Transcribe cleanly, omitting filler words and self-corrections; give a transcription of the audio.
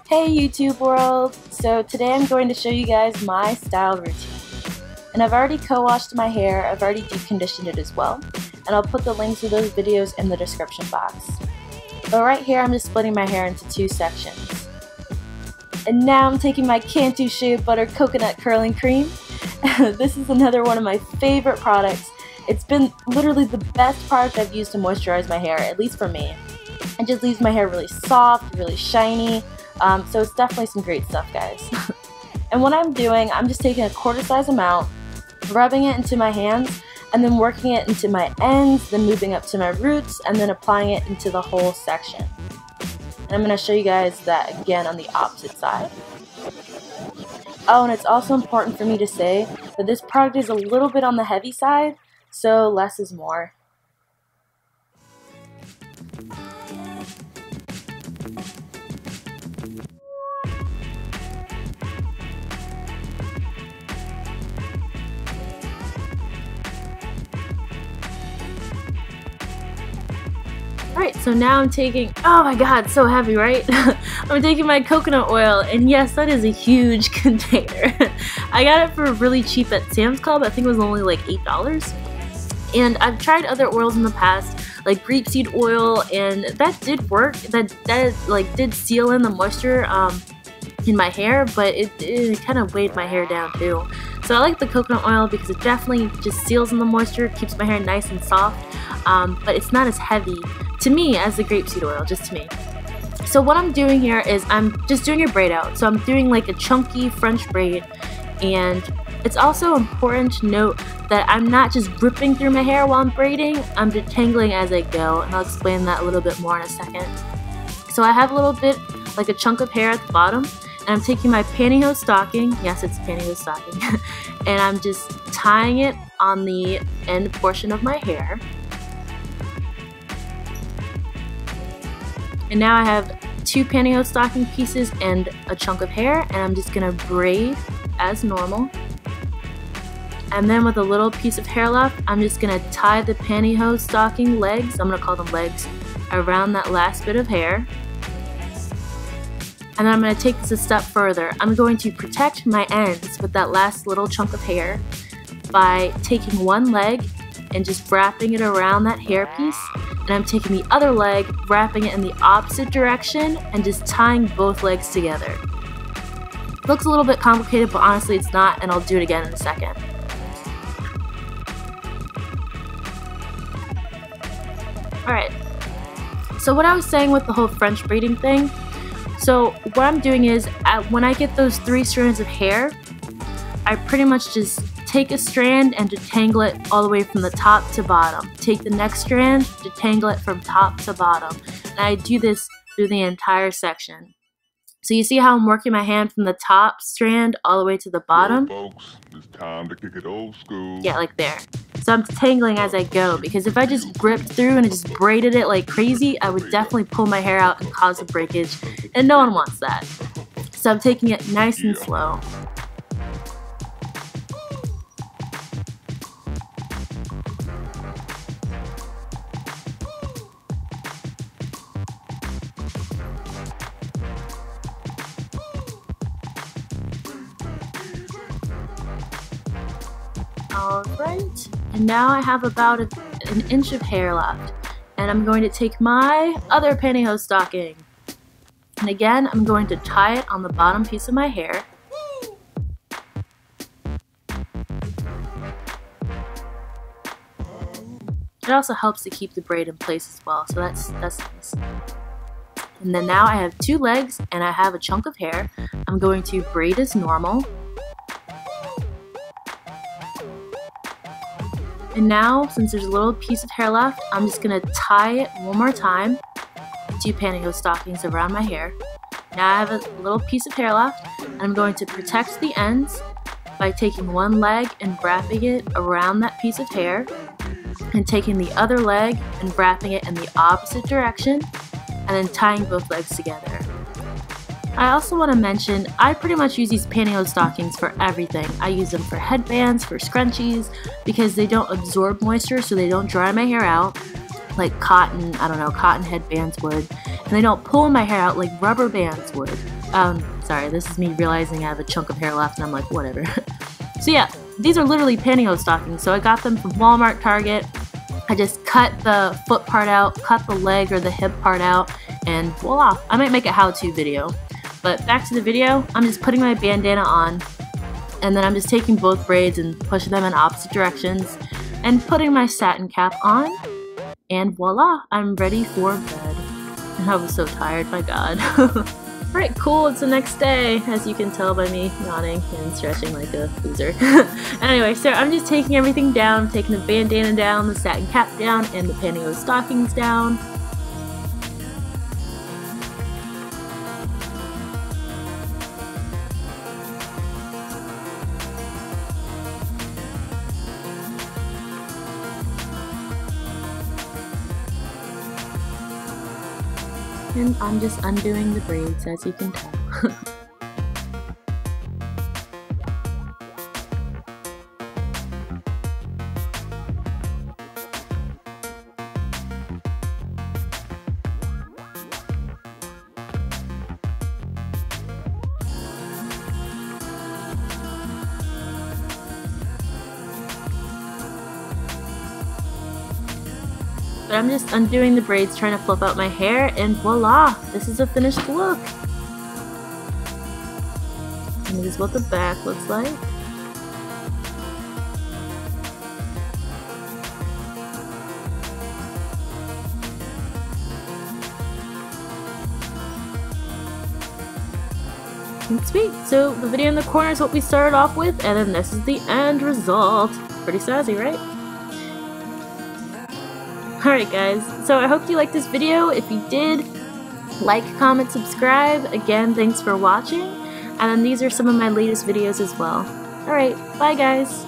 Hey YouTube world! So today I'm going to show you guys my style routine. And I've already co-washed my hair, I've already deep conditioned it as well, and I'll put the links to those videos in the description box. But right here I'm just splitting my hair into two sections. And now I'm taking my Cantu Shea Butter Coconut Curling Cream. This is another one of my favorite products. It's been literally the best product I've used to moisturize my hair, at least for me. It just leaves my hair really soft, really shiny. So it's definitely some great stuff, guys. And what I'm doing, I'm just taking a quarter size amount, rubbing it into my hands, and then working it into my ends, then moving up to my roots, and then applying it into the whole section. And I'm going to show you guys that again on the opposite side. Oh, and it's also important for me to say that this product is a little bit on the heavy side, so less is more. Alright, so now I'm taking, oh my god, so heavy, right? I'm taking my coconut oil, and yes, that is a huge container. I got it for really cheap at Sam's Club. I think it was only like $8. And I've tried other oils in the past, like grapeseed oil, and that did work. That like did seal in the moisture in my hair, but it kind of weighed my hair down too. So I like the coconut oil because it definitely just seals in the moisture, keeps my hair nice and soft, but it's not as heavy to me as the grapeseed oil, just to me. So what I'm doing here is I'm just doing a braid out. So I'm doing like a chunky French braid, and it's also important to note that I'm not just ripping through my hair while I'm braiding, I'm detangling as I go, and I'll explain that a little bit more in a second. So I have a little bit, like a chunk of hair at the bottom, and I'm taking my pantyhose stocking, yes it's pantyhose stocking, and I'm just tying it on the end portion of my hair. And now I have two pantyhose stocking pieces and a chunk of hair, and I'm just gonna braid as normal. And then with a little piece of hair left, I'm just gonna tie the pantyhose stocking legs, I'm gonna call them legs, around that last bit of hair. And then I'm going to take this a step further. I'm going to protect my ends with that last little chunk of hair by taking one leg and just wrapping it around that hair piece. And I'm taking the other leg, wrapping it in the opposite direction, and just tying both legs together. It looks a little bit complicated, but honestly it's not, and I'll do it again in a second. Alright, so what I was saying with the whole French braiding thing, so what I'm doing is, when I get those 3 strands of hair, I pretty much just take a strand and detangle it all the way from the top to bottom. Take the next strand, detangle it from top to bottom. And I do this through the entire section. So you see how I'm working my hand from the top strand all the way to the bottom? Well, folks, it's time to kick it old school. Yeah, like there. So I'm detangling as I go, because if I just ripped through and I just braided it like crazy, I would definitely pull my hair out and cause a breakage, and no one wants that. So I'm taking it nice and slow. Alright, and now I have about an inch of hair left, and I'm going to take my other pantyhose stocking, and again I'm going to tie it on the bottom piece of my hair. It also helps to keep the braid in place as well, so that's nice. And then now I have 2 legs and I have a chunk of hair. I'm going to braid as normal. And now, since there's a little piece of hair left, I'm just going to tie it one more time, 2 pantyhose stockings around my hair. Now I have a little piece of hair left, and I'm going to protect the ends by taking one leg and wrapping it around that piece of hair, and taking the other leg and wrapping it in the opposite direction, and then tying both legs together. I also want to mention, I pretty much use these pantyhose stockings for everything. I use them for headbands, for scrunchies, because they don't absorb moisture, so they don't dry my hair out, like cotton, I don't know, cotton headbands would. and they don't pull my hair out like rubber bands would. Sorry, this is me realizing I have a chunk of hair left and I'm like, whatever. So yeah, these are literally pantyhose stockings. So I got them from Walmart, Target. I just cut the foot part out, cut the leg or the hip part out, and voila. I might make a how-to video. But back to the video, I'm just putting my bandana on, and then I'm just taking both braids and pushing them in opposite directions, and putting my satin cap on, and voila, I'm ready for bed. And I was so tired, my god. Alright, cool, it's the next day, as you can tell by me yawning and stretching like a loser. Anyway, so I'm just taking everything down, taking the bandana down, the satin cap down, and the pantyhose stockings down. And I'm just undoing the braids, as you can tell. But I'm just undoing the braids, trying to flip out my hair, and voila! This is a finished look! And this is what the back looks like. And sweet! So the video in the corner is what we started off with, and then this is the end result. Pretty sassy, right? Alright guys, so I hope you liked this video. If you did, like, comment, subscribe. Again, thanks for watching. And then these are some of my latest videos as well. Alright, bye guys!